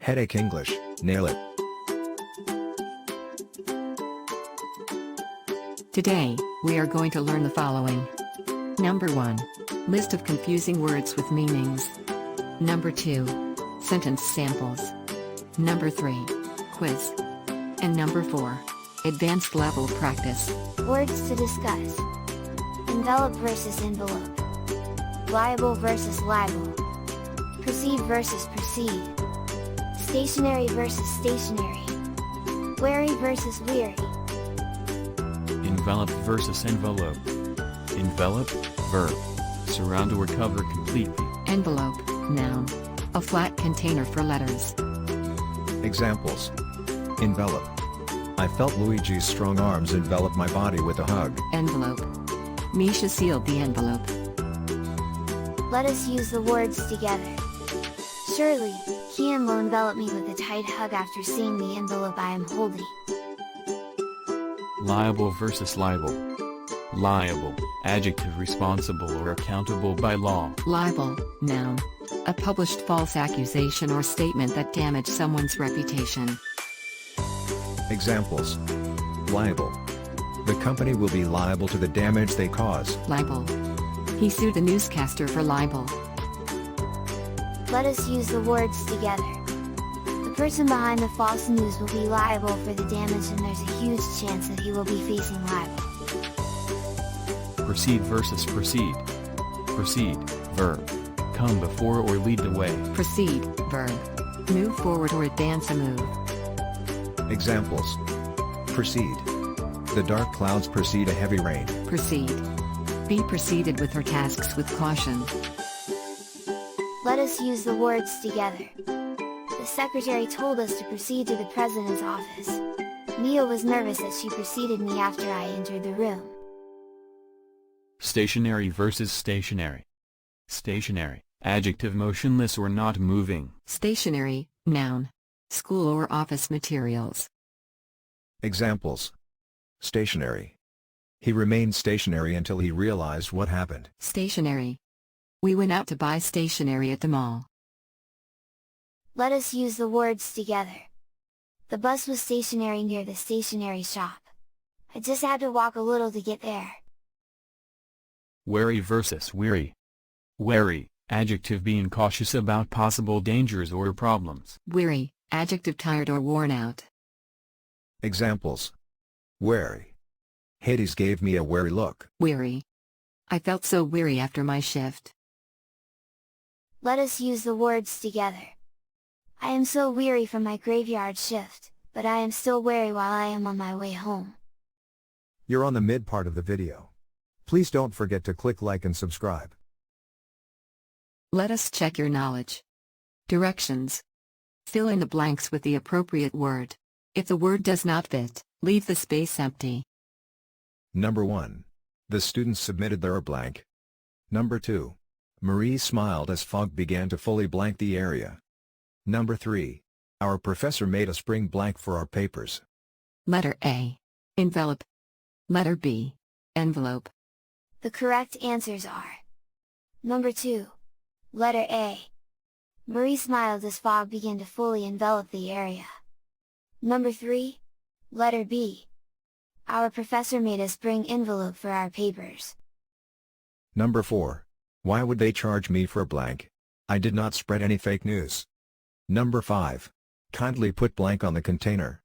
Headache English, nail it. Today, we are going to learn the following. Number 1. List of confusing words with meanings. Number 2. Sentence samples. Number 3. Quiz. And number 4. Advanced level practice. Words to discuss. Envelope versus envelope. Liable versus libel. Precede versus precede. Stationery versus stationery. Wary versus weary. Envelope versus envelope. Envelope, verb. Surround or cover completely. Envelope, noun. A flat container for letters. Examples. Envelope. I felt Luigi's strong arms envelop my body with a hug. Envelope. Misha sealed the envelope. Let us use the words together. Surely, Kian will envelop me with a tight hug after seeing the envelope I am holding. Liable versus libel. Liable, adjective responsible or accountable by law. Libel, noun. A published false accusation or statement that damaged someone's reputation. Examples. Liable. The company will be liable to the damage they cause. Libel. He sued the newscaster for libel. Let us use the words together. The person behind the false news will be liable for the damage, and there's a huge chance that he will be facing libel. Precede versus precede. Precede, verb. Come before or lead the way. Precede, verb. Move forward or advance a move. Examples. Precede. The dark clouds precede a heavy rain. Proceed. Be proceeded with her tasks with caution. Let us use the words together. The secretary told us to proceed to the president's office. Mia was nervous as she preceded me after I entered the room. Stationery versus stationary. Stationary, adjective motionless or not moving. Stationery, noun. School or office materials. Examples. Stationary. He remained stationary until he realized what happened. Stationery. We went out to buy stationery at the mall. Let us use the words together. The bus was stationary near the stationery shop. I just had to walk a little to get there. Wary versus weary. Wary, adjective being cautious about possible dangers or problems. Weary, adjective tired or worn out. Examples. Wary. Hades gave me a wary look. Weary. I felt so weary after my shift. Let us use the words together. I am so weary from my graveyard shift, but I am still wary while I am on my way home. You're on the mid part of the video. Please don't forget to click like and subscribe. Let us check your knowledge. Directions. Fill in the blanks with the appropriate word. If the word does not fit, leave the space empty. Number 1. The students submitted their blank. Number 2. Marie smiled as fog began to fully blank the area. Number 3. Our professor made us bring blank for our papers. Letter A. Envelope. Letter B. Envelope. The correct answers are: Number 2. Letter A. Marie smiled as fog began to fully envelop the area. Number 3. Letter B. Our professor made us bring envelope for our papers. Number 4. Why would they charge me for a blank? I did not spread any fake news. Number 5. Kindly put blank on the container.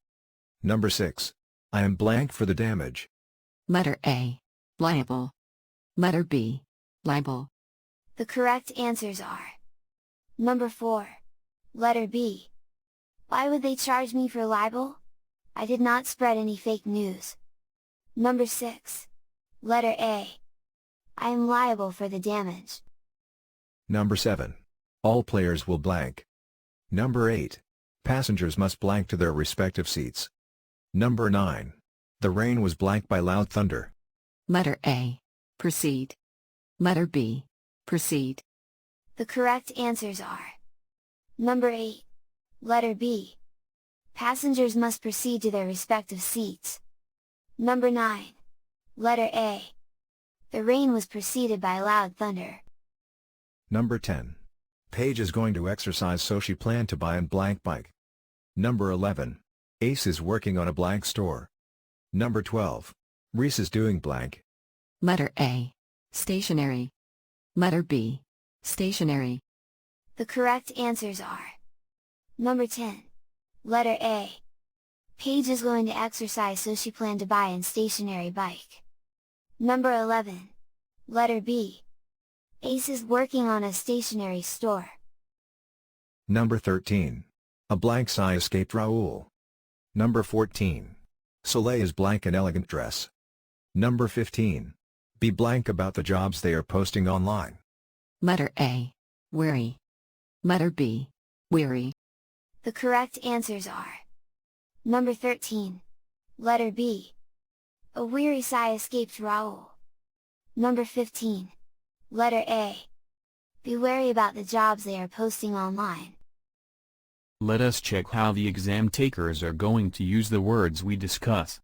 Number 6. I am blank for the damage. Letter A. Liable. Letter B. Libel. The correct answers are: Number 4. Letter B. Why would they charge me for libel? I did not spread any fake news. Number 6. Letter A. I am liable for the damage. Number 7. All players will blank. Number 8. Passengers must blank to their respective seats. Number 9. The rain was blank by loud thunder. Letter A. Proceed. Letter B. Proceed. The correct answers are: Number 8. Letter B. Passengers must proceed to their respective seats. Number 9. Letter A. The rain was preceded by loud thunder. Number 10. Paige is going to exercise so she planned to buy a blank bike. Number 11. Ace is working on a blank store. Number 12. Reese is doing blank. Letter A. Stationery. Letter B. Stationery. The correct answers are number 10. Letter A. Paige is going to exercise so she planned to buy a stationary bike. Number 11. Letter B. Ace is working on a stationery store. Number 13. A blank sigh escaped Raoul. Number 14. Soleil is blank an elegant dress. Number 15. Be blank about the jobs they are posting online. Letter A. Weary. Letter B. Weary. The correct answers are number 13. Letter B. A weary sigh escaped Raoul. Number 15. Letter A. Be wary about the jobs they are posting online. Let us check how the exam takers are going to use the words we discuss.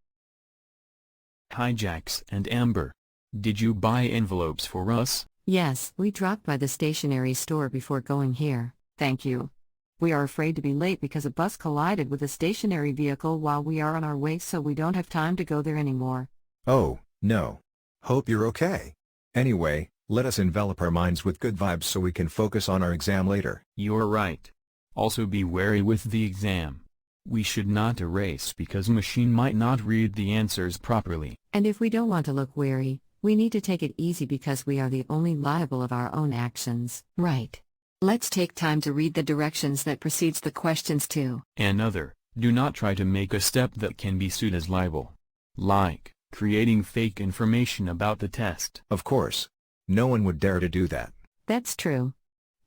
Hi Jax and Amber. Did you buy envelopes for us? Yes, we dropped by the stationery store before going here, thank you. We are afraid to be late because a bus collided with a stationary vehicle while we are on our way, so we don't have time to go there anymore. Oh, no. Hope you're okay. Anyway, let us envelop our minds with good vibes so we can focus on our exam later. You're right. Also be wary with the exam. We should not erase because machine might not read the answers properly. And if we don't want to look wary, we need to take it easy because we are the only liable of our own actions. Right. Let's take time to read the directions that precedes the questions too. Another, do not try to make a step that can be sued as libel. Like, creating fake information about the test. Of course. No one would dare to do that. That's true.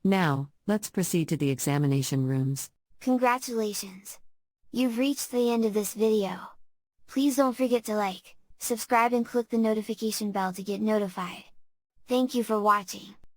Now, let's proceed to the examination rooms. Congratulations! You've reached the end of this video. Please don't forget to like, subscribe and click the notification bell to get notified. Thank you for watching.